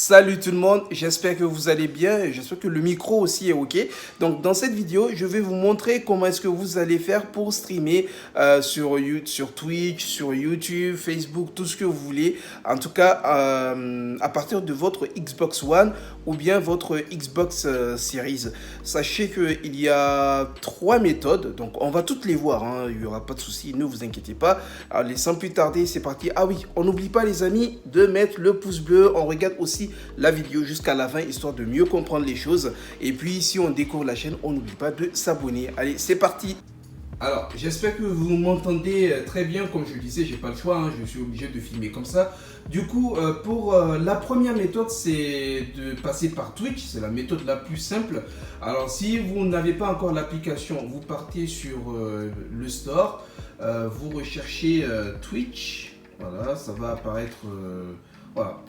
Salut tout le monde, j'espère que vous allez bien et j'espère que le micro aussi est ok. Donc dans cette vidéo, je vais vous montrer comment est-ce que vous allez faire pour streamer sur Twitch, sur YouTube, Facebook, tout ce que vous voulez. En tout cas, à partir de votre Xbox One ou bien votre Xbox Series. Sachez qu'il y a 3 méthodes, donc on va toutes les voir, hein. Il n'y aura pas de souci, ne vous inquiétez pas. Allez, sans plus tarder, c'est parti. Ah oui, on n'oublie pas les amis de mettre le pouce bleu, on regarde aussi la vidéo jusqu'à la fin histoire de mieux comprendre les choses. Et puis si on découvre la chaîne, on n'oublie pas de s'abonner. Allez, c'est parti. Alors, j'espère que vous m'entendez très bien. Comme je le disais, j'ai pas le choix, hein, je suis obligé de filmer comme ça. Du coup, pour la première méthode, c'est de passer par Twitch. C'est la méthode la plus simple. Alors, si vous n'avez pas encore l'application, vous partez sur le store. Vous recherchez Twitch. Voilà, ça va apparaître. Voilà.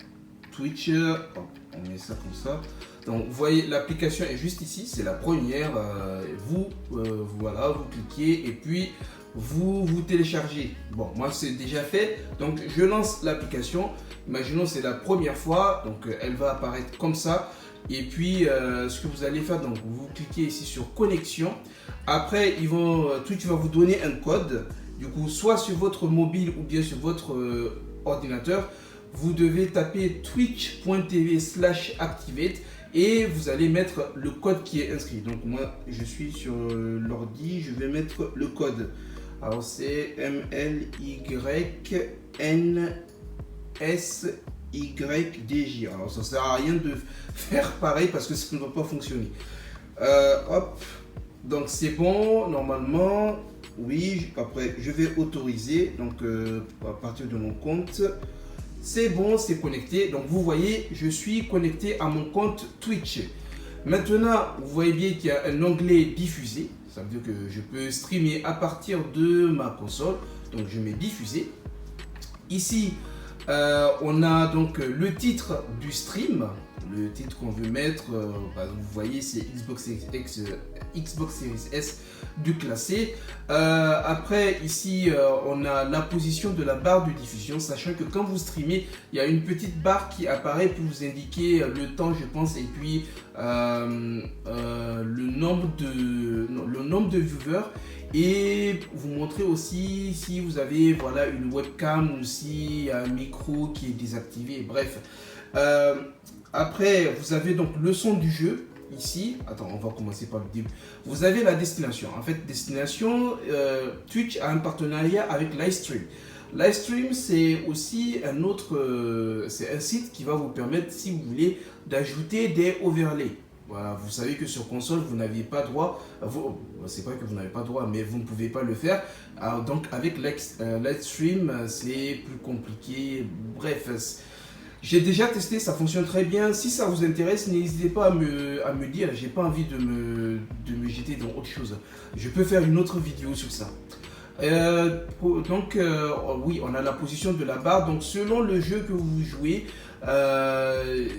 Twitch, on met ça comme ça. Donc vous voyez, l'application est juste ici, c'est la première. Voilà, vous cliquez et puis vous téléchargez. Bon, moi c'est déjà fait, donc je lance l'application. Imaginons c'est la première fois, donc elle va apparaître comme ça. Et puis ce que vous allez faire, donc vous cliquez ici sur connexion. Après Twitch va vous donner un code. Du coup, soit sur votre mobile ou bien sur votre ordinateur. Vous devez taper twitch.tv/activate et vous allez mettre le code qui est inscrit. Donc moi je suis sur l'ordi, je vais mettre le code. Alors c'est MLYNSYDJ. Alors ça sert à rien de faire pareil parce que ça ne va pas fonctionner. Hop, donc c'est bon normalement. Oui, après je vais autoriser. Donc à partir de mon compte. C'est bon, c'est connecté. Donc vous voyez, je suis connecté à mon compte Twitch. Maintenant, vous voyez bien qu'il y a un onglet diffusé. Ça veut dire que je peux streamer à partir de ma console. Donc je mets diffuser. Ici, on a donc le titre du stream. Le titre qu'on veut mettre, vous voyez, c'est Xbox Series S du classé. Après, ici, on a la position de la barre de diffusion, sachant que quand vous streamez, il y a une petite barre qui apparaît pour vous indiquer le temps, je pense, et puis le nombre de viewers. Et vous montrer aussi si vous avez une webcam ou s'il y a un micro qui est désactivé. Bref. Après, vous avez donc le son du jeu. Ici, attends, on va commencer par le début. Vous avez la destination. En fait, destination, Twitch a un partenariat avec Livestream. Livestream, c'est aussi c'est un site qui va vous permettre, si vous voulez, d'ajouter des overlays. Voilà, vous savez que sur console, vous n'avez pas droit. C'est pas que vous n'avez pas droit, mais vous ne pouvez pas le faire. Alors, donc, avec Livestream, c'est plus compliqué. Bref. J'ai déjà testé, ça fonctionne très bien. Si ça vous intéresse, n'hésitez pas à me dire. J'ai pas envie de me jeter dans autre chose. Je peux faire une autre vidéo sur ça. Oui, on a la position de la barre. Donc selon le jeu que vous jouez,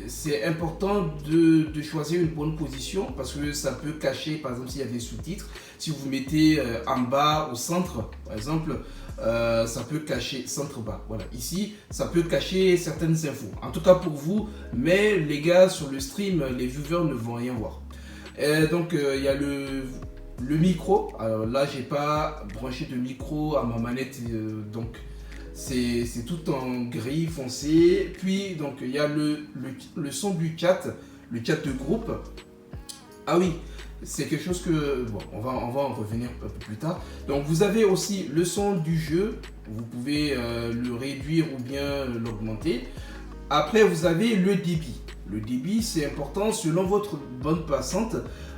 c'est important de choisir une bonne position parce que ça peut cacher, par exemple, s'il y a des sous-titres. Si vous mettez en bas, au centre, par exemple, ça peut cacher centre-bas. Voilà, ici, ça peut cacher certaines infos. En tout cas pour vous, mais les gars, sur le stream, les viewers ne vont rien voir. Donc, il y a le micro. Alors là, j'ai pas branché de micro à ma manette, donc c'est tout en gris foncé. Puis, donc, il y a le son du chat, le chat de groupe. Ah oui, c'est quelque chose que, bon, on va en revenir un peu plus tard. Donc vous avez aussi le son du jeu, vous pouvez le réduire ou bien l'augmenter. Après vous avez le débit. Le débit c'est important, selon votre bande passante,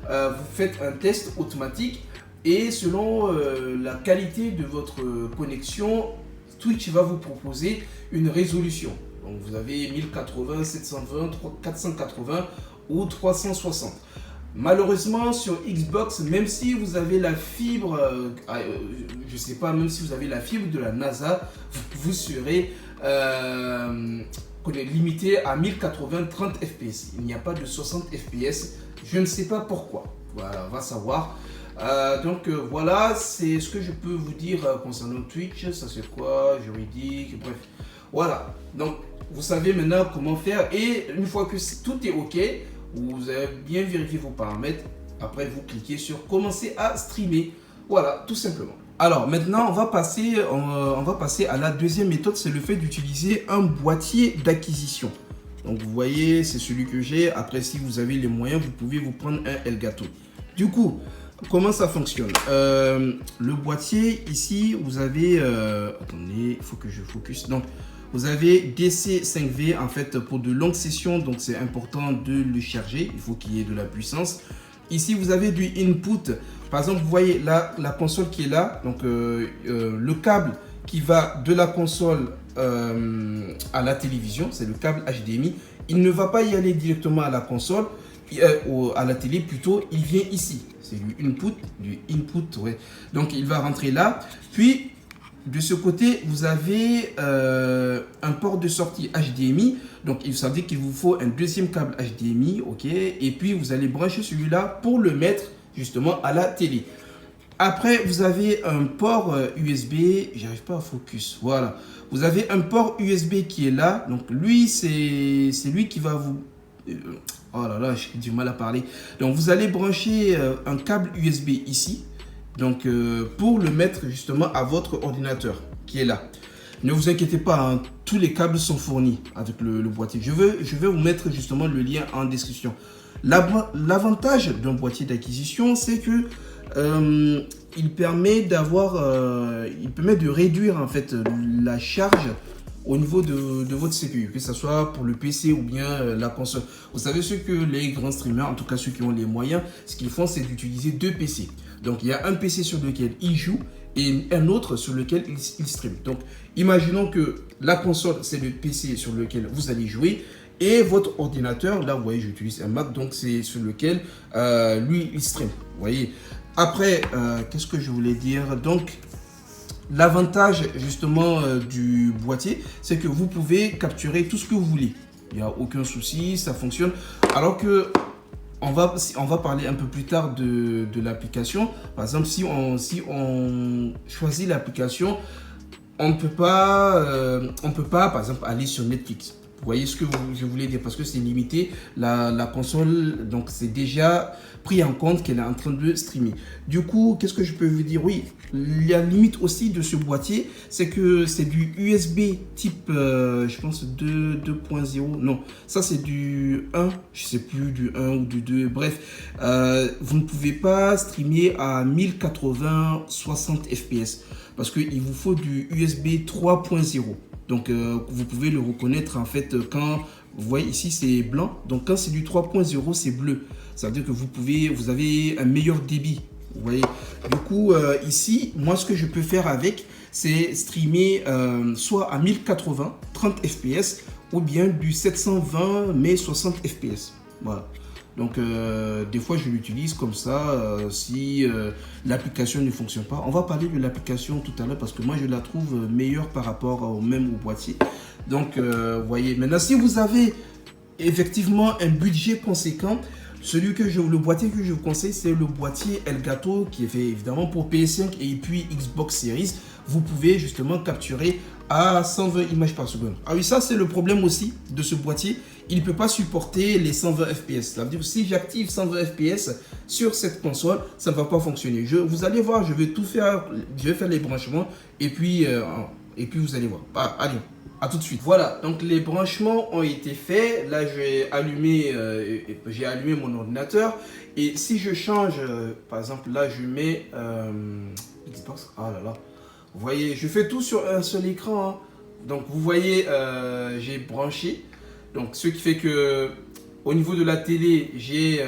vous faites un test automatique et selon la qualité de votre connexion, Twitch va vous proposer une résolution. Donc vous avez 1080, 720, 480 ou 360. Malheureusement sur Xbox, même si vous avez la fibre, je sais pas, même si vous avez la fibre de la NASA, vous serez limité à 1080 30 fps. Il n'y a pas de 60 fps. Je ne sais pas pourquoi. Voilà, on va savoir. Voilà, c'est ce que je peux vous dire concernant Twitch. Ça c'est quoi, juridique, bref. Voilà, donc vous savez maintenant comment faire. Et une fois que tout est OK, vous avez bien vérifié vos paramètres. Après, vous cliquez sur commencer à streamer. Voilà, tout simplement. Alors maintenant, on va passer à la deuxième méthode, c'est le fait d'utiliser un boîtier d'acquisition. Donc vous voyez, c'est celui que j'ai. Après, si vous avez les moyens, vous pouvez vous prendre un Elgato. Du coup, comment ça fonctionne? Le boîtier, ici, vous avez... attendez, il faut que je focus. Donc, vous avez DC5V, en fait, pour de longues sessions. Donc, c'est important de le charger. Il faut qu'il y ait de la puissance. Ici, vous avez du input. Par exemple, vous voyez là, la console qui est là. Donc, le câble qui va de la console à la télévision, c'est le câble HDMI. Il ne va pas y aller directement à la console, à la télé plutôt. Il vient ici. C'est du input, ouais. Donc, il va rentrer là. Puis, de ce côté, vous avez un port de sortie HDMI. Donc, vous savez qu'il vous faut un deuxième câble HDMI, ok. Et puis, vous allez brancher celui-là pour le mettre justement à la télé. Après, vous avez un port USB. J'arrive pas à focus. Voilà. Vous avez un port USB qui est là. Donc, lui, c'est lui qui va vous... oh là là, j'ai du mal à parler. Donc, vous allez brancher un câble USB ici. Donc, pour le mettre justement à votre ordinateur qui est là. Ne vous inquiétez pas, hein, tous les câbles sont fournis avec le boîtier. Je vais vous mettre justement le lien en description. L'avantage d'un boîtier d'acquisition, c'est que il permet de réduire en fait la charge au niveau de votre CPU, que ce soit pour le PC ou bien la console. Vous savez ce que les grands streamers, en tout cas ceux qui ont les moyens, ce qu'ils font, c'est d'utiliser deux PC. Donc, il y a un PC sur lequel ils jouent et un autre sur lequel ils streament. Donc, imaginons que la console, c'est le PC sur lequel vous allez jouer et votre ordinateur, là, vous voyez, j'utilise un Mac, donc c'est sur lequel lui, il stream. Vous voyez. Après, qu'est-ce que je voulais dire? Donc, l'avantage justement du boîtier, c'est que vous pouvez capturer tout ce que vous voulez. Il n'y a aucun souci, ça fonctionne. Alors que on va parler un peu plus tard de l'application. Par exemple, si on choisit l'application, on ne peut pas, par exemple, aller sur Netflix. Vous voyez ce que je voulais dire, parce que c'est limité. La console, donc c'est déjà pris en compte qu'elle est en train de streamer. Du coup, qu'est-ce que je peux vous dire? Oui, la limite aussi de ce boîtier, c'est que c'est du USB type, je pense, 2.0. Non, ça c'est du 1, je sais plus, du 1 ou du 2. Bref, vous ne pouvez pas streamer à 1080 60 fps parce qu'il vous faut du USB 3.0. Donc, vous pouvez le reconnaître en fait quand vous voyez ici c'est blanc. Donc, quand c'est du 3.0, c'est bleu. Ça veut dire que vous avez un meilleur débit. Vous voyez. Du coup, ici, moi, ce que je peux faire avec, c'est streamer soit à 1080, 30 fps ou bien du 720 mais 60 fps. Voilà. Donc, des fois, je l'utilise comme ça si l'application ne fonctionne pas. On va parler de l'application tout à l'heure parce que moi, je la trouve meilleure par rapport au boîtier. Donc, vous voyez. Maintenant, si vous avez effectivement un budget conséquent, le boîtier que je vous conseille, c'est le boîtier Elgato qui est fait évidemment pour PS5 et puis Xbox Series. Vous pouvez justement capturer à 120 images par seconde. Ah oui, ça c'est le problème aussi de ce boîtier. Il ne peut pas supporter les 120 fps. Ça veut dire que si j'active 120 fps sur cette console, ça ne va pas fonctionner. Vous allez voir, je vais tout faire. Je vais faire les branchements et puis vous allez voir. Ah, allez. À tout de suite. Voilà, donc les branchements ont été faits. Là, j'ai allumé mon ordinateur. Et si je change, par exemple, là, je mets Xbox. Ah là là. Vous voyez, je fais tout sur un seul écran. Hein. Donc, vous voyez, j'ai branché. Donc, ce qui fait que au niveau de la télé, j'ai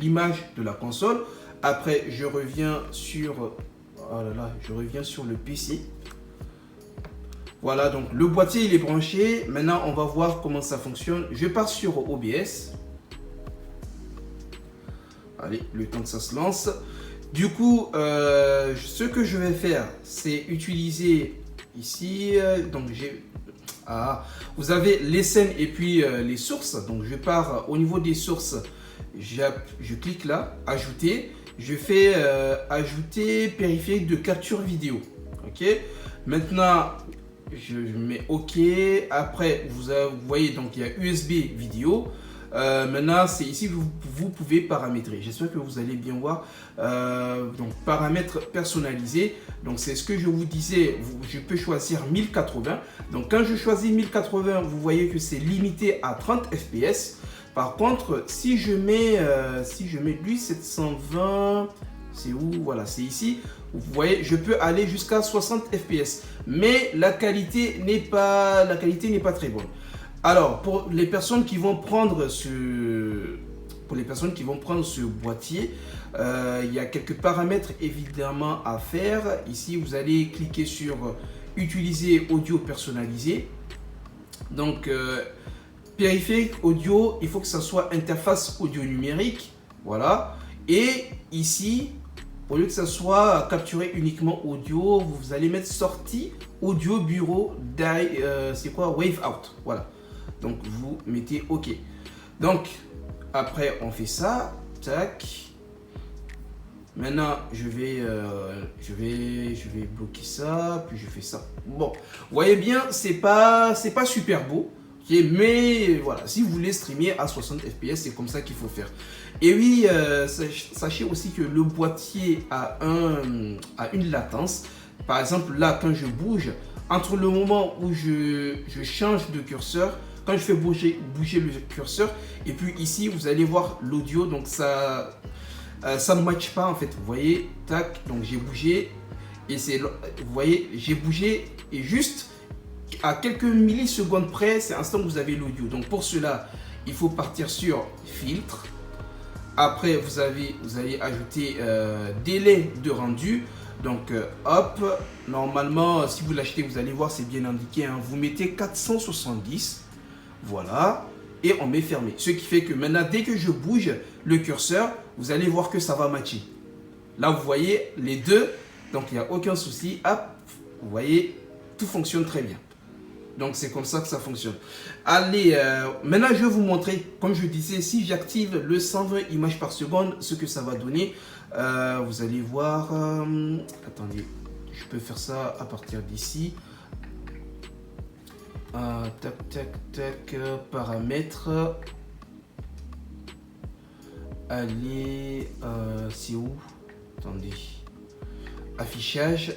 l'image de la console. Après, je reviens sur le PC. Voilà, donc le boîtier il est branché. Maintenant, on va voir comment ça fonctionne. Je pars sur OBS. Allez, le temps que ça se lance. Du coup, ce que je vais faire, c'est utiliser ici. Donc, vous avez les scènes et puis les sources. Donc, je pars au niveau des sources. Je clique là, ajouter. Je fais ajouter périphérique de capture vidéo. Ok. Maintenant, je mets OK. Après, vous voyez, donc il y a USB vidéo. Maintenant, c'est ici que vous pouvez paramétrer. J'espère que vous allez bien voir. Donc, paramètres personnalisés. Donc, c'est ce que je vous disais. Je peux choisir 1080. Donc, quand je choisis 1080, vous voyez que c'est limité à 30 fps. Par contre, si je mets lui 720, c'est où? Voilà, c'est ici. Vous voyez, je peux aller jusqu'à 60 fps. Mais la qualité n'est pas très bonne. Alors, pour les personnes qui vont prendre ce boîtier, il y a quelques paramètres évidemment à faire. Ici, vous allez cliquer sur utiliser audio personnalisé. Donc, périphérique audio, il faut que ça soit interface audio numérique. Voilà. Et ici, au lieu que ça soit capturé uniquement audio, vous allez mettre sortie audio bureau, c'est quoi? Wave out. Voilà. Donc, vous mettez OK. Donc, après, on fait ça. Tac. Maintenant, je vais bloquer ça. Puis, je fais ça. Bon, vous voyez bien, c'est pas super beau. Okay, mais voilà, si vous voulez streamer à 60 fps, c'est comme ça qu'il faut faire. Et oui, sachez aussi que le boîtier a une latence. Par exemple, là, quand je bouge, entre le moment où je change de curseur, quand je fais bouger le curseur, et puis ici, vous allez voir l'audio, donc ça ne matche pas en fait. Vous voyez, tac, donc j'ai bougé, et vous voyez, j'ai bougé, et juste à quelques millisecondes près, c'est l'instant que vous avez l'audio. Donc pour cela, il faut partir sur filtre. Après, vous allez ajouter délai de rendu. Donc, hop, normalement, si vous l'achetez, vous allez voir, c'est bien indiqué. Hein, vous mettez 470. Voilà. Et on met fermé. Ce qui fait que maintenant, dès que je bouge le curseur, vous allez voir que ça va matcher. Là, vous voyez les deux. Donc, il n'y a aucun souci. Hop, vous voyez, tout fonctionne très bien. Donc, c'est comme ça que ça fonctionne. Allez, maintenant, je vais vous montrer, comme je disais, si j'active le 120 images par seconde, ce que ça va donner. Vous allez voir... attendez, je peux faire ça à partir d'ici. Tac, tac, tac, paramètres. Allez, c'est où? Attendez. Affichage.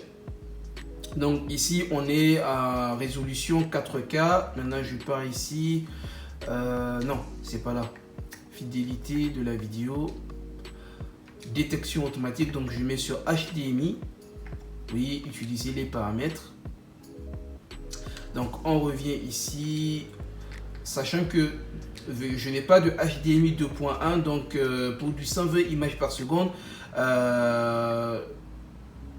Donc ici, on est à résolution 4K. Maintenant, je pars ici. Non, c'est pas là. Fidélité de la vidéo. Détection automatique. Donc, je mets sur HDMI. Oui, utiliser les paramètres. Donc, on revient ici. Sachant que je n'ai pas de HDMI 2.1. Donc, pour du 120 images par seconde,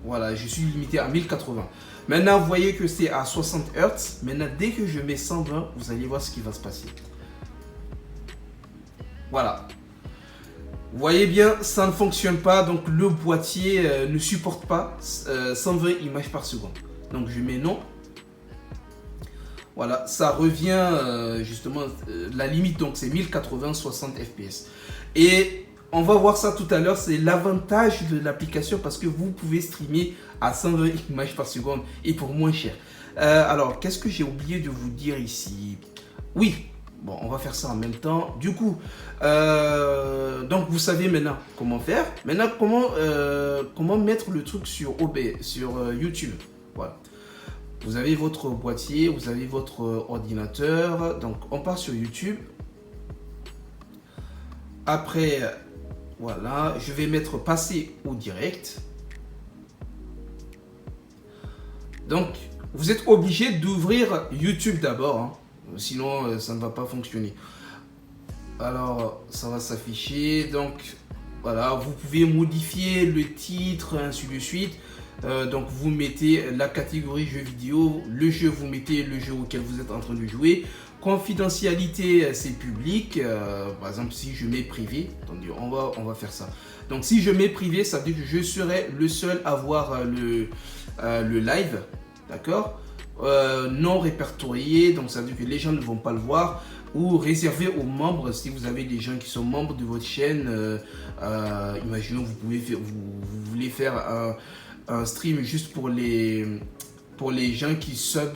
voilà, je suis limité à 1080. Maintenant, vous voyez que c'est à 60 Hz. Maintenant, dès que je mets 120, vous allez voir ce qui va se passer. Voilà. Vous voyez bien, ça ne fonctionne pas. Donc, le boîtier ne supporte pas 120 images par seconde. Donc, je mets non. Voilà, ça revient justement, la limite, donc c'est 1080, 60 fps. Et on va voir ça tout à l'heure, c'est l'avantage de l'application parce que vous pouvez streamer à 120 images par seconde et pour moins cher. Alors, qu'est-ce que j'ai oublié de vous dire ici? Oui, bon, on va faire ça en même temps. Du coup, donc vous savez maintenant comment faire. Maintenant, comment mettre le truc sur YouTube. Voilà. Vous avez votre boîtier, vous avez votre ordinateur. Donc, on part sur YouTube. Après... Voilà, je vais mettre passer au direct. Donc, vous êtes obligé d'ouvrir YouTube d'abord, hein. Sinon ça ne va pas fonctionner. Alors, ça va s'afficher. Donc, voilà, vous pouvez modifier le titre, ainsi de suite. Donc, vous mettez la catégorie jeux vidéo, le jeu, vous mettez le jeu auquel vous êtes en train de jouer. Confidentialité, c'est public. Par exemple, si je mets privé, attendez, on va faire ça. Donc, si je mets privé, ça veut dire que je serai le seul à voir le live. D'accord? Non répertorié, donc ça veut dire que les gens ne vont pas le voir. Ou réservé aux membres, si vous avez des gens qui sont membres de votre chaîne. Imaginons, vous voulez faire un stream juste pour les pour les gens qui sub,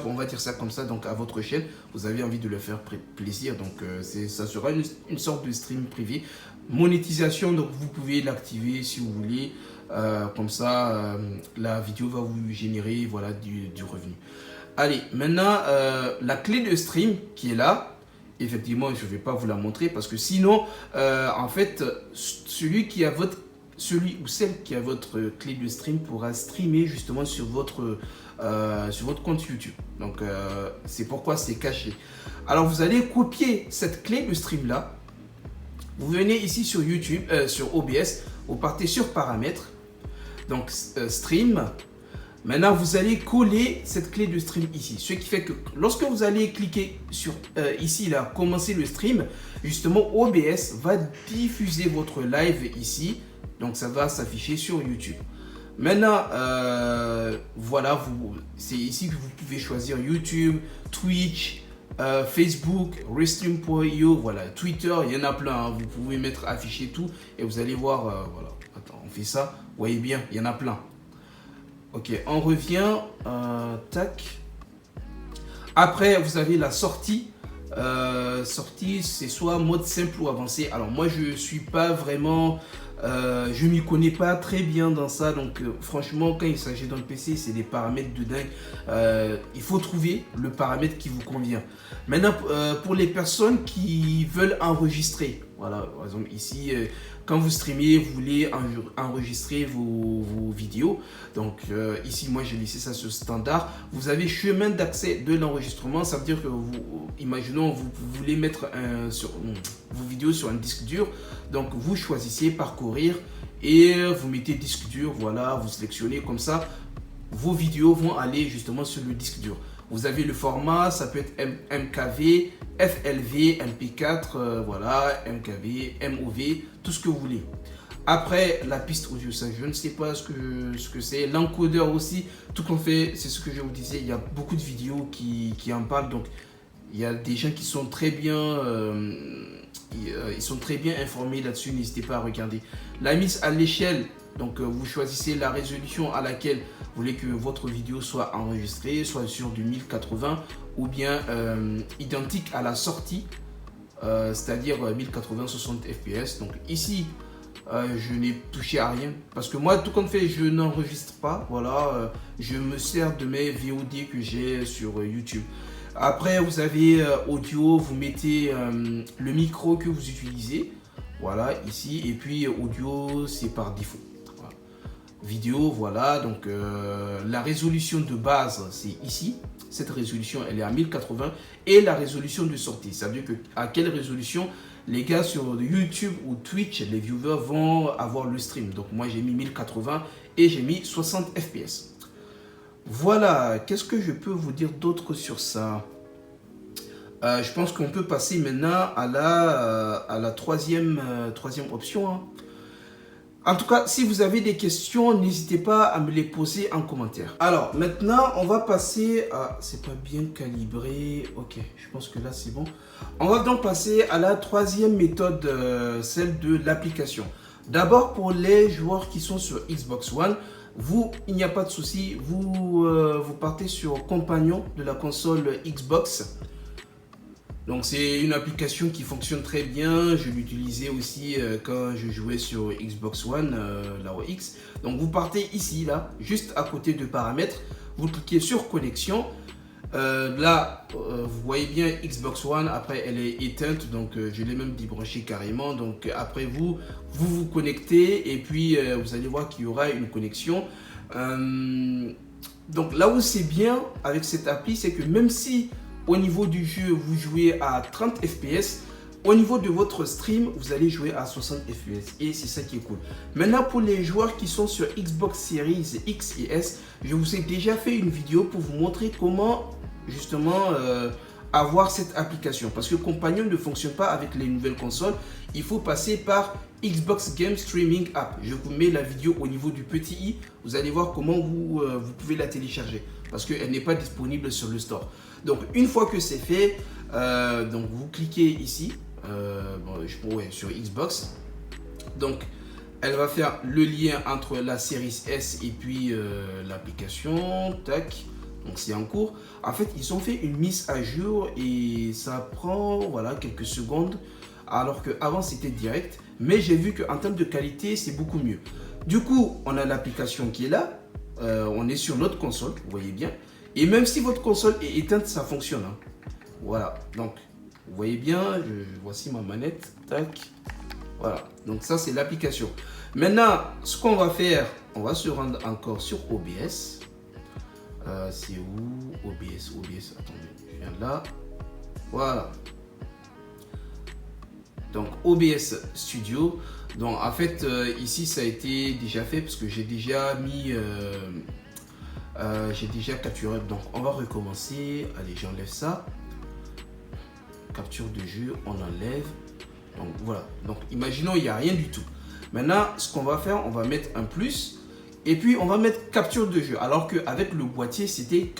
on va dire ça comme ça, donc à votre chaîne, vous avez envie de leur faire plaisir, donc ça sera une sorte de stream privé. Monétisation, donc vous pouvez l'activer si vous voulez, comme ça la vidéo va vous générer voilà, du revenu. Allez, maintenant la clé de stream qui est là, effectivement je ne vais pas vous la montrer parce que sinon en fait celui ou celle qui a votre clé de stream pourra streamer justement sur votre compte YouTube. Donc c'est pourquoi c'est caché. Alors vous allez copier cette clé de stream là. Vous venez ici sur YouTube, sur OBS, vous partez sur paramètres, donc stream. Maintenant vous allez coller cette clé de stream ici. Ce qui fait que lorsque vous allez cliquer sur ici là, commencer le stream, justement OBS va diffuser votre live ici. Donc ça va s'afficher sur YouTube. Maintenant, voilà, c'est ici que vous pouvez choisir YouTube, Twitch, Facebook, Restream.io, voilà, Twitter, il y en a plein. Hein. Vous pouvez mettre afficher tout et vous allez voir, voilà. Attends, on fait ça. Vous voyez bien, il y en a plein. Ok, on revient. Tac. Après, vous avez la sortie. Sortie, c'est soit mode simple ou avancé. Alors moi, je suis pas vraiment... je m'y connais pas très bien dans ça, donc franchement quand il s'agit d'un PC c'est des paramètres de dingue. Il faut trouver le paramètre qui vous convient. Maintenant pour les personnes qui veulent enregistrer, voilà, par exemple ici quand vous streamez, vous voulez enregistrer vos vidéos, donc ici moi j'ai laissé ça sur standard. Vous avez chemin d'accès de l'enregistrement, ça veut dire que imaginons vous voulez mettre vos vidéos sur un disque dur, donc vous choisissez parcourir et vous mettez disque dur, voilà, vous sélectionnez comme ça, vos vidéos vont aller justement sur le disque dur. Vous avez le format, ça peut être MKV, FLV, MP4, voilà, MKV, MOV, tout ce que vous voulez. Après, la piste audio, ça je ne sais pas ce que c'est. L'encodeur aussi, tout qu'on fait, c'est ce que je vous disais, il y a beaucoup de vidéos qui en parlent, donc il y a des gens qui sont très bien... ils sont très bien informés là-dessus, n'hésitez pas à regarder. La mise à l'échelle, donc vous choisissez la résolution à laquelle vous voulez que votre vidéo soit enregistrée, soit sur du 1080 ou bien identique à la sortie, c'est-à-dire 1080 60 fps. Donc ici, je n'ai touché à rien parce que moi, tout compte fait, je n'enregistre pas. Voilà, je me sers de mes VOD que j'ai sur YouTube. Après, vous avez audio, vous mettez le micro que vous utilisez, voilà, ici, et puis audio, c'est par défaut. Voilà. Vidéo, voilà, donc la résolution de base, c'est ici. Cette résolution, elle est à 1080 et la résolution de sortie, ça veut dire que à quelle résolution les gars sur YouTube ou Twitch, les viewers vont avoir le stream. Donc moi, j'ai mis 1080 et j'ai mis 60 fps. Voilà, qu'est-ce que je peux vous dire d'autre sur ça? Je pense qu'on peut passer maintenant à la troisième option. Hein. En tout cas, si vous avez des questions, n'hésitez pas à me les poser en commentaire. Alors, maintenant, on va passer à... C'est pas bien calibré. Ok, je pense que là, c'est bon. On va donc passer à la troisième méthode, celle de l'application. D'abord, pour les joueurs qui sont sur Xbox One, il n'y a pas de souci, vous partez sur Compagnon de la console Xbox. Donc c'est une application qui fonctionne très bien, je l'utilisais aussi quand je jouais sur Xbox One, la OX. Donc vous partez ici, là, juste à côté de paramètres, vous cliquez sur connexion. Là, vous voyez bien Xbox One, après elle est éteinte, donc je l'ai même débranché carrément. Donc après vous connectez et puis vous allez voir qu'il y aura une connexion. Donc là où c'est bien avec cette appli, c'est que même si au niveau du jeu vous jouez à 30 fps, au niveau de votre stream vous allez jouer à 60 fps et c'est ça qui est cool. Maintenant pour les joueurs qui sont sur Xbox Series X et S, je vous ai déjà fait une vidéo pour vous montrer comment justement avoir cette application, parce que Compagnon ne fonctionne pas avec les nouvelles consoles, il faut passer par Xbox Game Streaming App. Je vous mets la vidéo au niveau du petit i, vous allez voir comment vous pouvez la télécharger parce qu'elle n'est pas disponible sur le store. Donc une fois que c'est fait, donc vous cliquez ici sur Xbox. Donc Elle va faire le lien entre la série S et puis l'application. Tac. Donc c'est en cours. En fait, ils ont fait une mise à jour et ça prend voilà, quelques secondes. Alors qu'avant, c'était direct. Mais j'ai vu qu'en termes de qualité, c'est beaucoup mieux. Du coup, on a l'application qui est là. On est sur notre console, vous voyez bien. Et même si votre console est éteinte, ça fonctionne. Hein. Voilà. Donc, vous voyez bien. Voici ma manette. Tac. Voilà. Donc ça, c'est l'application. Maintenant, ce qu'on va faire, on va se rendre encore sur OBS. C'est où OBS, attendez, je viens de là. Voilà. Donc OBS Studio. Donc en fait, ici, ça a été déjà fait parce que j'ai déjà mis... j'ai déjà capturé. Donc on va recommencer. Allez, j'enlève ça. Capture de jeu, on enlève. Donc voilà. Donc imaginons, il n'y a rien du tout. Maintenant, ce qu'on va faire, on va mettre un plus. Et puis, on va mettre capture de jeu. Alors qu'avec le boîtier, c'était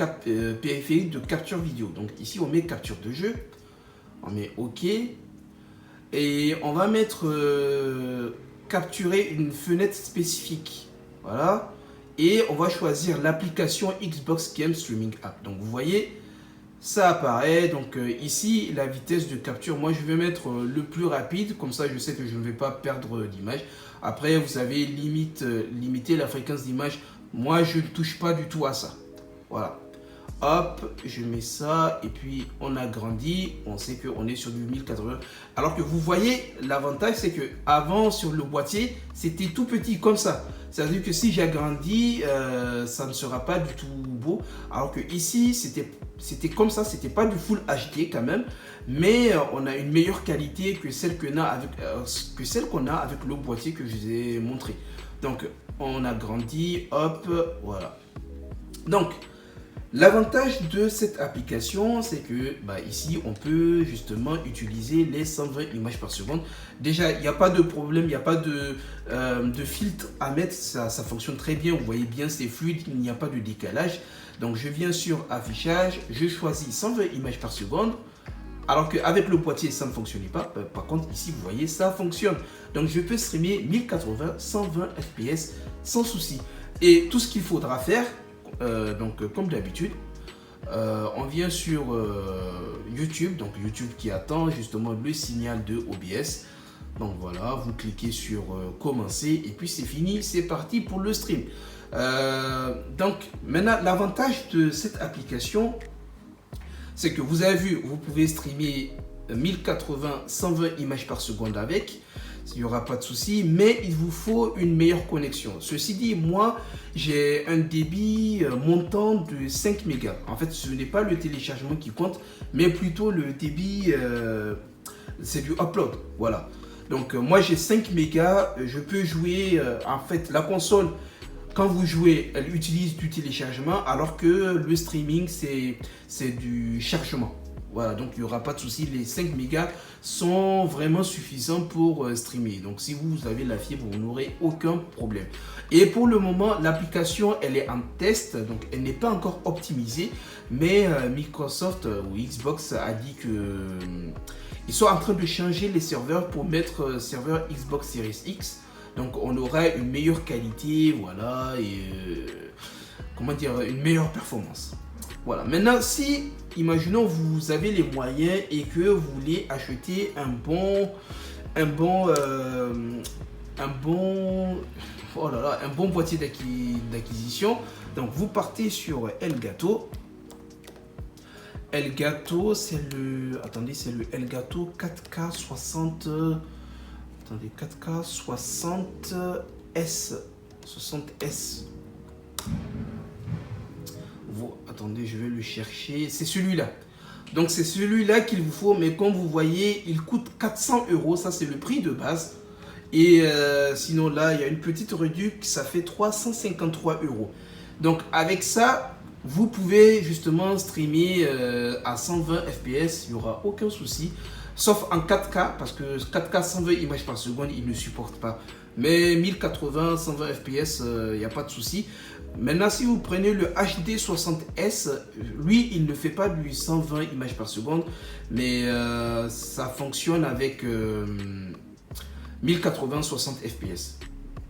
périphérique de capture vidéo. Donc ici, on met capture de jeu. On met OK. Et on va mettre capturer une fenêtre spécifique. Voilà. Et on va choisir l'application Xbox Game Streaming App. Donc vous voyez, ça apparaît. Donc ici, la vitesse de capture, moi je vais mettre le plus rapide. Comme ça, je sais que je ne vais pas perdre d'image. Après, vous savez, limiter la fréquence d'image. Moi, je ne touche pas du tout à ça. Voilà. Hop, je mets ça. Et puis, on agrandit. On sait qu'on est sur du 1080. Alors que vous voyez, l'avantage, c'est que avant sur le boîtier, c'était tout petit comme ça. C'est-à-dire que si j'agrandis, ça ne sera pas du tout beau. Alors que ici, c'était comme ça. C'était pas du Full HD quand même. Mais on a une meilleure qualité que celle qu'on a avec le boîtier que je vous ai montré. Donc, on agrandit. Hop, voilà. Donc, l'avantage de cette application, c'est que ici, on peut justement utiliser les 120 images par seconde. Déjà, il n'y a pas de problème, il n'y a pas de filtre à mettre. Ça fonctionne très bien. Vous voyez bien, c'est fluide, il n'y a pas de décalage. Donc, je viens sur affichage, je choisis 120 images par seconde. Alors qu'avec le boîtier, ça ne fonctionnait pas. Par contre, ici, vous voyez, ça fonctionne. Donc, je peux streamer 1080, 120 fps sans souci. Et tout ce qu'il faudra faire, donc comme d'habitude, on vient sur YouTube. Donc, YouTube qui attend justement le signal de OBS. Donc, voilà, vous cliquez sur commencer. Et puis, c'est fini. C'est parti pour le stream. Donc, maintenant, l'avantage de cette application, c'est que vous avez vu, vous pouvez streamer 1080, 120 images par seconde avec. Il n'y aura pas de souci, mais il vous faut une meilleure connexion. Ceci dit, moi, j'ai un débit montant de 5 mégas. En fait, ce n'est pas le téléchargement qui compte, mais plutôt le débit, c'est du upload. Voilà. Donc, moi, j'ai 5 mégas. Je peux jouer, en fait, la console. Quand vous jouez, elle utilise du téléchargement, alors que le streaming, c'est du chargement. Voilà, donc il n'y aura pas de souci. Les 5 mégas sont vraiment suffisants pour streamer. Donc si vous avez la fibre, vous n'aurez aucun problème. Et pour le moment, l'application, elle est en test, donc elle n'est pas encore optimisée. Mais Microsoft ou Xbox a dit que ils sont en train de changer les serveurs pour mettre serveur Xbox Series X. Donc on aura une meilleure qualité, voilà, et comment dire, une meilleure performance. Voilà. Maintenant, si, imaginons, vous avez les moyens et que vous voulez acheter un bon boîtier d'acquisition, donc vous partez sur Elgato. Elgato, c'est le Elgato 4K60. Attendez, 4K 60S. 60S. Attendez, je vais le chercher. C'est celui-là. Donc, c'est celui-là qu'il vous faut. Mais comme vous voyez, il coûte 400 €. Ça, c'est le prix de base. Et sinon, là, il y a une petite réduction. Ça fait 353 €. Donc, avec ça, vous pouvez justement streamer à 120 fps. Il n'y aura aucun souci. Sauf en 4K, parce que 4K 120 images par seconde, il ne supporte pas. Mais 1080, 120 fps, il n'y a pas de souci. Maintenant, si vous prenez le HD 60S, lui, il ne fait pas du 120 images par seconde, mais ça fonctionne avec 1080, 60 fps.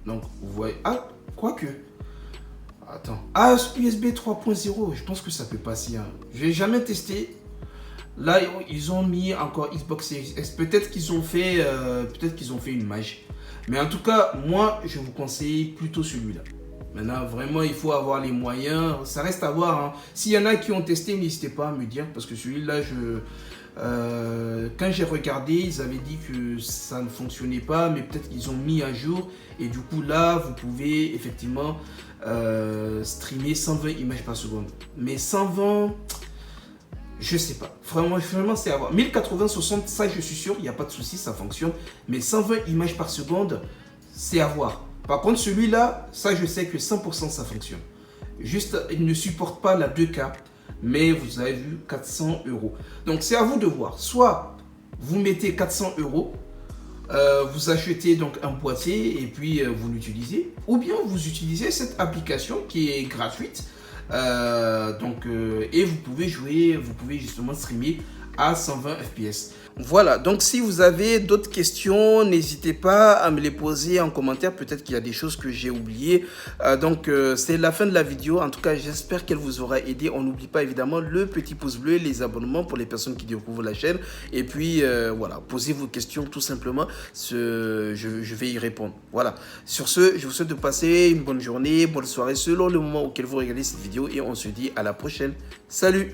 Donc, vous voyez... Ah, quoique... Attends. Ah, USB 3.0, je pense que ça peut passer. Hein. Je n'ai jamais testé. Là, ils ont mis encore Xbox Series X. Peut-être qu'ils ont fait une magie. Mais en tout cas, moi, je vous conseille plutôt celui-là. Maintenant, vraiment, il faut avoir les moyens. Ça reste à voir. Hein. S'il y en a qui ont testé, n'hésitez pas à me dire. Parce que celui-là, quand j'ai regardé, ils avaient dit que ça ne fonctionnait pas. Mais peut-être qu'ils ont mis à jour. Et du coup, là, vous pouvez effectivement streamer 120 images par seconde. Mais 120... Je sais pas. Vraiment c'est à voir. 1080-60, ça, je suis sûr, il n'y a pas de souci, ça fonctionne. Mais 120 images par seconde, c'est à voir. Par contre, celui-là, ça, je sais que 100% ça fonctionne. Juste, il ne supporte pas la 2K. Mais vous avez vu, 400 €. Donc, c'est à vous de voir. Soit vous mettez 400 €, vous achetez donc un boîtier et puis vous l'utilisez. Ou bien vous utilisez cette application qui est gratuite. Et vous pouvez jouer, vous pouvez justement streamer à 120 FPS. Voilà, donc si vous avez d'autres questions, n'hésitez pas à me les poser en commentaire. Peut-être qu'il y a des choses que j'ai oubliées. C'est la fin de la vidéo. En tout cas, j'espère qu'elle vous aura aidé. On n'oublie pas évidemment le petit pouce bleu, les abonnements pour les personnes qui découvrent la chaîne. Et puis, voilà, posez vos questions tout simplement. Je vais y répondre. Voilà, sur ce, je vous souhaite de passer une bonne journée, bonne soirée selon le moment auquel vous regardez cette vidéo. Et on se dit à la prochaine. Salut!